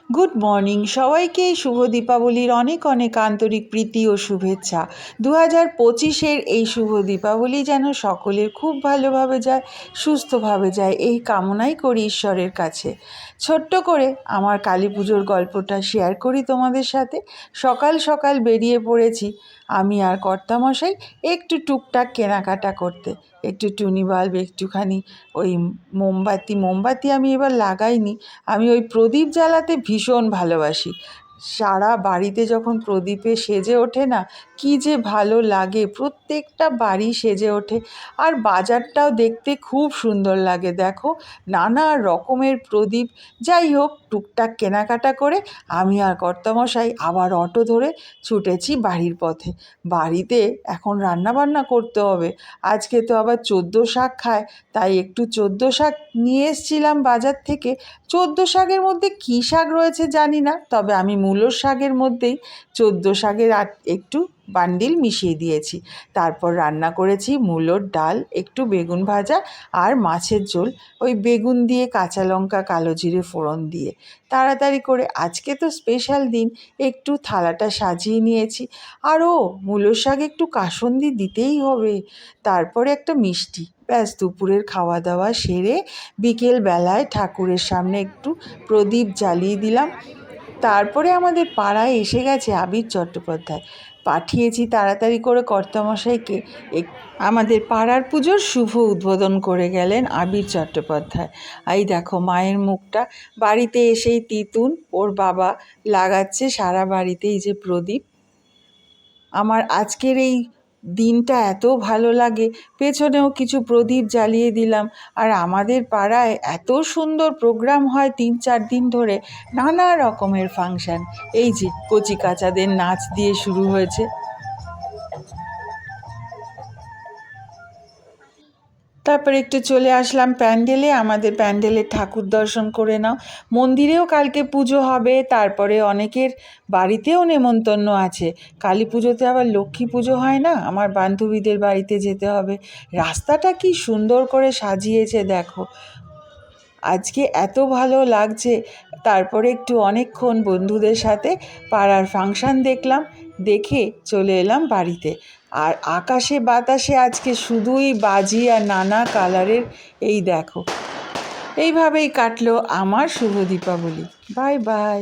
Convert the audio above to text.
Good morning সবাইকে। এই শুভ দীপাবলির অনেক অনেক আন্তরিক প্রীতি ও শুভেচ্ছা। 2025-এর এই শুভ দীপাবলি যেন সকলের খুব ভালোভাবে যায়, সুস্থভাবে যায়, এই কামনাই করি ঈশ্বরের কাছে। ছোট্ট করে আমার কালী পুজোর গল্পটা শেয়ার করি তোমাদের সাথে। সকাল সকাল বেরিয়ে পড়েছি আমি আর কর্তামশাই একটু টুকটাক কেনাকাটা করতে। একটু টুনি বাল্ব, একটুখানি ওই মোমবাতি আমি এবার লাগাইনি। আমি ওই প্রদীপ জ্বালাতে ভীষণ ভালোবাসি। সারা বাড়িতে যখন প্রদীপে সেজে ওঠে না, কি যে ভালো লাগে। প্রত্যেকটা বাড়ি সেজে ওঠে আর বাজারটাও দেখতে খুব সুন্দর লাগে। দেখো, নানা রকমের প্রদীপ। যাই হোক, টুকটাক কেনাকাটা করে আমি আর কর্তামশাই আবার অটো ধরে ছুটেছি বাড়ির পথে। বাড়িতে এখন রান্নাবান্না করতে হবে। আজকে তো আবার 14 শাক খায়, তাই একটু 14 শাক নিয়ে এসছিলাম বাজার থেকে। 14 শাকের মধ্যে কী শাক রয়েছে জানি না, তবে আমি মূলোর শাকের মধ্যেই 14 শাকের একটু বান্ডিল মিশিয়ে দিয়েছি। তারপর রান্না করেছি মূলোর ডাল, একটু বেগুন ভাজা আর মাছের ঝোল, ওই বেগুন দিয়ে কাঁচা লঙ্কা কালো জিরে ফোড়ন দিয়ে তাড়াতাড়ি করে। আজকে তো স্পেশাল দিন, একটু থালাটা সাজিয়ে নিয়েছি। আরও মূলোর শাকে একটু কাসুন্দি দিতেই হবে। তারপরে একটা মিষ্টি। ব্যাস, দুপুরের খাওয়া দাওয়া সেরে বিকেল বেলায় ঠাকুরের সামনে একটু প্রদীপ জ্বালিয়ে দিলাম। তারপরে আমাদের পাড়ায় এসে গেছে আবির চট্টোপাধ্যায়। পাঠিয়েছি তাড়াতাড়ি করে কর্তামশাইকে। আমাদের পাড়ার পুজোর শুভ উদ্বোধন করে গেলেন আবির চট্টোপাধ্যায়। এই দেখো মায়ের মুখটা। বাড়িতে এসেই তিতুন ওর বাবা লাগাচ্ছে সারা বাড়িতে এই যে প্রদীপ। আমার আজকের এই দিনটা এত ভালো লাগে। পেছনেও কিছু প্রদীপ জ্বালিয়ে দিলাম। আর আমাদের পাড়ায় এত সুন্দর প্রোগ্রাম হয় 3-4 দিন ধরে, নানা রকমের ফাংশান। এই যে কচি কাচাদের নাচ দিয়ে শুরু হয়েছে। তারপর একটু চলে আসলাম প্যান্ডেলে। আমাদের প্যান্ডেলের ঠাকুর দর্শন করে নাও। মন্দিরেও কালকে পুজো হবে, তারপরে অনেকের বাড়িতেও নেমন্তন্ন আছে। কালী পুজোতে আবার লক্ষ্মী পুজো হয় না, আমার বান্ধবীদের বাড়িতে যেতে হবে। রাস্তাটা কি সুন্দর করে সাজিয়েছে দেখো, আজকে এত ভালো লাগছে। তারপরে একটু অনেকক্ষণ বন্ধুদের সাথে পাড়ার ফাংশান দেখলাম, দেখে চলে এলাম বাড়িতে। আর আকাশে বাতাসে আজকে শুধুই বাজি আর নানা কালারের। এই দেখো, এইভাবেই কাটলো আমার শুভ দীপাবলি। Bye bye.